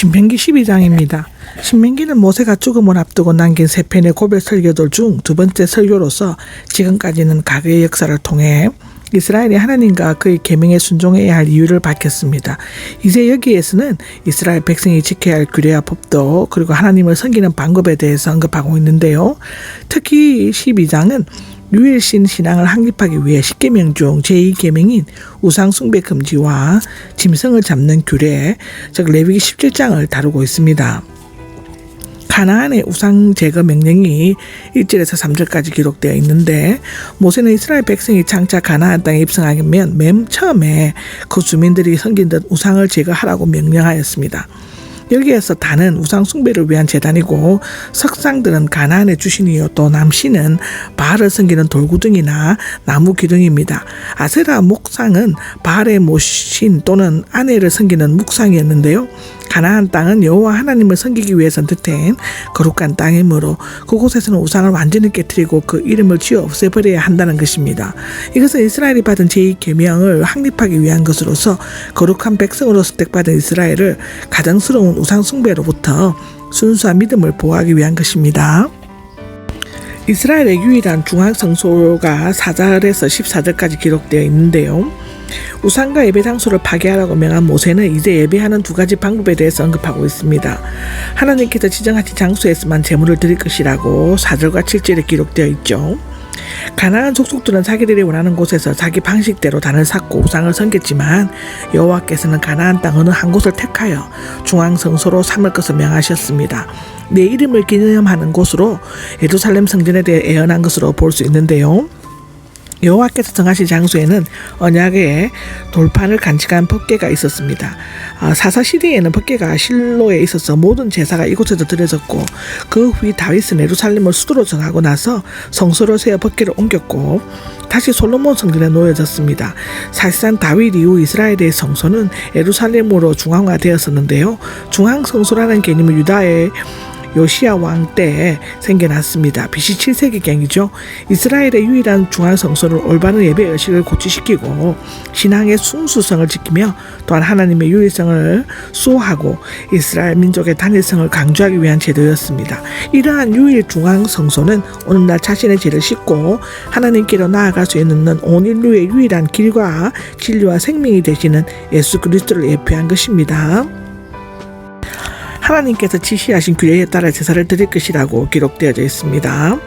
신명기 12장입니다. 신명기는 모세가 죽음을 앞두고 남긴 세 편의 고별 설교들 중 두 번째 설교로서 지금까지는 과거의 역사를 통해 이스라엘이 하나님과 그의 계명에 순종해야 할 이유를 밝혔습니다. 이제 여기에서는 이스라엘 백성이 지켜야 할 규례와 법도 그리고 하나님을 섬기는 방법에 대해서 언급하고 있는데요. 특히 12장은 유일신 신앙을 확립하기 위해 10계명 중 제2계명인 우상숭배 금지와 짐승을 잡는 규례, 즉 레위기 17장을 다루고 있습니다. 가나안의 우상 제거 명령이 1절에서 3절까지 기록되어 있는데 모세는 이스라엘 백성이 장차 가나안 땅에 입성하면 맨 처음에 그 주민들이 섬기던 우상을 제거하라고 명령하였습니다. 여기에서 단은 우상 숭배를 위한 제단이고 석상들은 가나안의 주신이요 또 남신은 바알을 섬기는 돌구덩이나 나무 기둥입니다. 아세라 목상은 바알의 모신 또는 아내를 섬기는 묵상이었는데요. 가나안 땅은 여호와 하나님을 섬기기 위해 선택된 거룩한 땅이므로 그곳에서는 우상을 완전히 깨뜨리고 그 이름을 지어 없애버려야 한다는 것입니다. 이것은 이스라엘이 받은 제2계명을 확립하기 위한 것으로서 거룩한 백성으로 선택받은 이스라엘을 가증스러운 우상 숭배로부터 순수한 믿음을 보호하기 위한 것입니다. 이스라엘의 유일한 중앙성소가 4절에서 14절까지 기록되어 있는데요. 우상과 예배 장소를 파괴하라고 명한 모세는 이제 예배하는 두 가지 방법에 대해서 언급하고 있습니다. 하나님께서 지정하신 장소에서만 제물을 드릴 것이라고 4절과 7절에 기록되어 있죠. 가나안 족속들은 자기들이 원하는 곳에서 자기 방식대로 단을 쌓고 우상을 섬겼지만 여호와께서는 가나안 땅 어느 한 곳을 택하여 중앙성소로 삼을 것을 명하셨습니다. 내 이름을 기념하는 곳으로 예루살렘 성전에 대해 예언한 것으로 볼 수 있는데요. 여호와께서 정하신 장소에는 언약의 돌판을 간직한 법궤가 있었습니다. 사사시대에는 법궤가 실로에 있어서 모든 제사가 이곳에서 드려졌고 그 후 다윗은 예루살렘을 수도로 정하고 나서 성소를 세워 법궤를 옮겼고 다시 솔로몬 성전에 놓여졌습니다. 사실상 다윗 이후 이스라엘의 성소는 예루살렘으로 중앙화되었었는데요. 중앙성소라는 개념은 유다의 요시야 왕 때에 생겨났습니다. BC 7세기경이죠. 이스라엘의 유일한 중앙성소는 올바른 예배 의식을 고취시키고 신앙의 순수성을 지키며 또한 하나님의 유일성을 수호하고 이스라엘 민족의 단일성을 강조하기 위한 제도였습니다. 이러한 유일 중앙성소는 오늘날 자신의 죄를 씻고 하나님께로 나아갈 수 있는 온 인류의 유일한 길과 진리와 생명이 되시는 예수 그리스도를 예표한 것입니다. 하나님께서 지시하신 규례에 따라 제사를 드릴 것이라고 기록되어져 있습니다.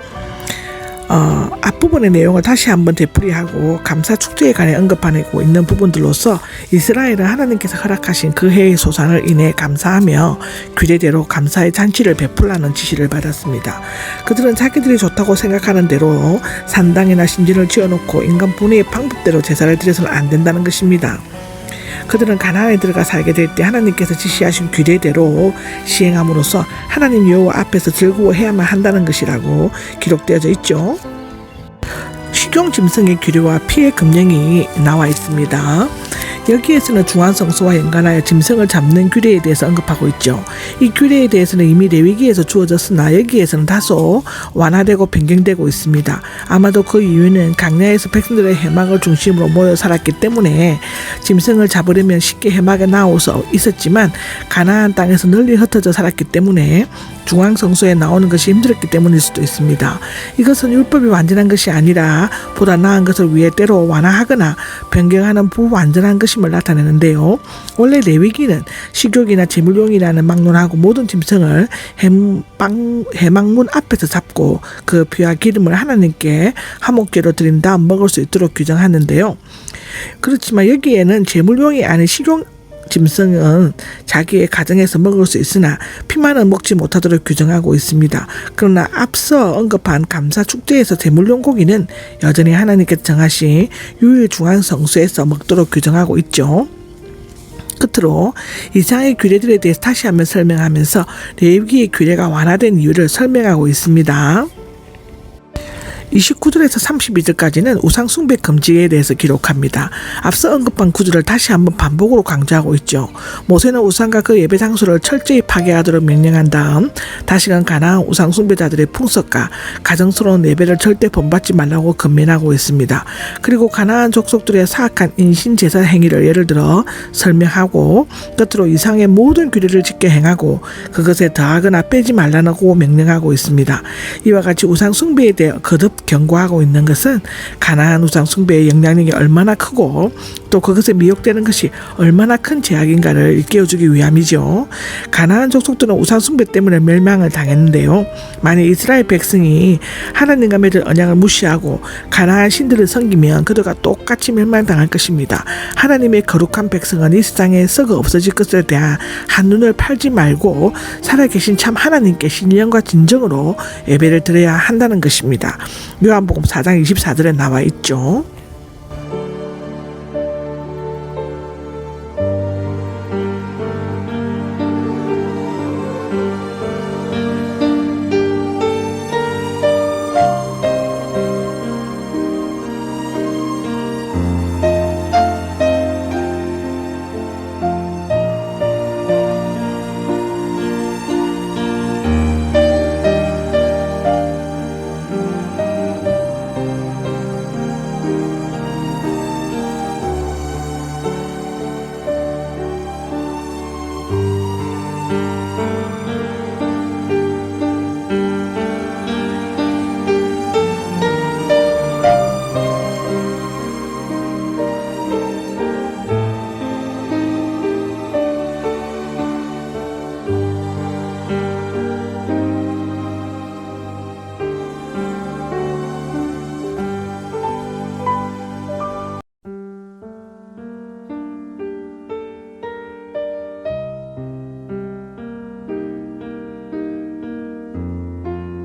앞부분의 내용을 다시 한번 되풀이하고 감사 축제에 관해 언급하고 있는 부분들로서 이스라엘은 하나님께서 허락하신 그 해의 소산을 인해 감사하며 규례대로 감사의 잔치를 베풀라는 지시를 받았습니다. 그들은 자기들이 좋다고 생각하는 대로 산당이나 신전을 지어놓고 인간 본의의 방법대로 제사를 드려서는 안 된다는 것입니다. 그들은 가나안에 들어가 살게 될 때 하나님께서 지시하신 규례대로 시행함으로써 하나님 여호와 앞에서 즐거워해야만 한다는 것이라고 기록되어져 있죠. 식용 짐승의 규례와 피의 금령이 나와 있습니다. 여기에서는 중앙성소와 연관하여 짐승을 잡는 규례에 대해서 언급하고 있죠. 이 규례에 대해서는 이미 레위기에서 주어졌으나 여기에서는 다소 완화되고 변경되고 있습니다. 아마도 그 이유는 광야에서 백성들의 해막을 중심으로 모여 살았기 때문에 짐승을 잡으려면 쉽게 해막에 나올 수 있었지만 가나안 땅에서 널리 흩어져 살았기 때문에 중앙성소에 나오는 것이 힘들었기 때문일 수도 있습니다. 이것은 율법이 완전한 것이 아니라 보다 나은 것을 위해 때로 완화하거나 변경하는 부완전한 것임을 나타내는데요. 원래 레위기는 식욕이나 제물용이라는 막론하고 모든 짐승을 해막문 앞에서 잡고 그 피와 기름을 하나님께 화목제로 드린 다음 먹을 수 있도록 규정하는데요. 그렇지만 여기에는 제물용이 아닌 식용 짐승은 자기의 가정에서 먹을 수 있으나 피만은 먹지 못하도록 규정하고 있습니다. 그러나 앞서 언급한 감사 축제에서 제물용 고기는 여전히 하나님께서 정하신 유일 중앙성소에서 먹도록 규정하고 있죠. 끝으로 이상의 규례들에 대해서 다시 한번 설명하면서 레위기의 규례가 완화된 이유를 설명하고 있습니다. 29절에서 32절까지는 우상 숭배 금지에 대해서 기록합니다. 앞서 언급한 구절을 다시 한번 반복으로 강조하고 있죠. 모세는 우상과 그 예배 장소를 철저히 파괴하도록 명령한 다음 다시금 가나안 우상 숭배자들의 풍속과 가정스러운 예배를 절대 본받지 말라고 권면하고 있습니다. 그리고 가나안 족속들의 사악한 인신 제사 행위를 예를 들어 설명하고 끝으로 이상의 모든 규례를 지켜 행하고 그것에 더하거나 빼지 말라고 명령하고 있습니다. 이와 같이 우상 숭배에 대해 거듭 경고하고 있는 것은 가나안 우상 숭배의 영향력이 얼마나 크고 또 그것에 미혹되는 것이 얼마나 큰 죄악인가를 일깨워주기 위함이죠. 가나안 족속들은 우상 숭배 때문에 멸망을 당했는데요. 만약 이스라엘 백성이 하나님과 맺은 언약을 무시하고 가나안 신들을 섬기면 그들과 똑같이 멸망당할 것입니다. 하나님의 거룩한 백성은 이 세상에 썩어 없어질 것에 대한 한눈을 팔지 말고 살아계신 참 하나님께 신령과 진정으로 예배를 드려야 한다는 것입니다. 요한복음 4장 24절에 나와 있죠.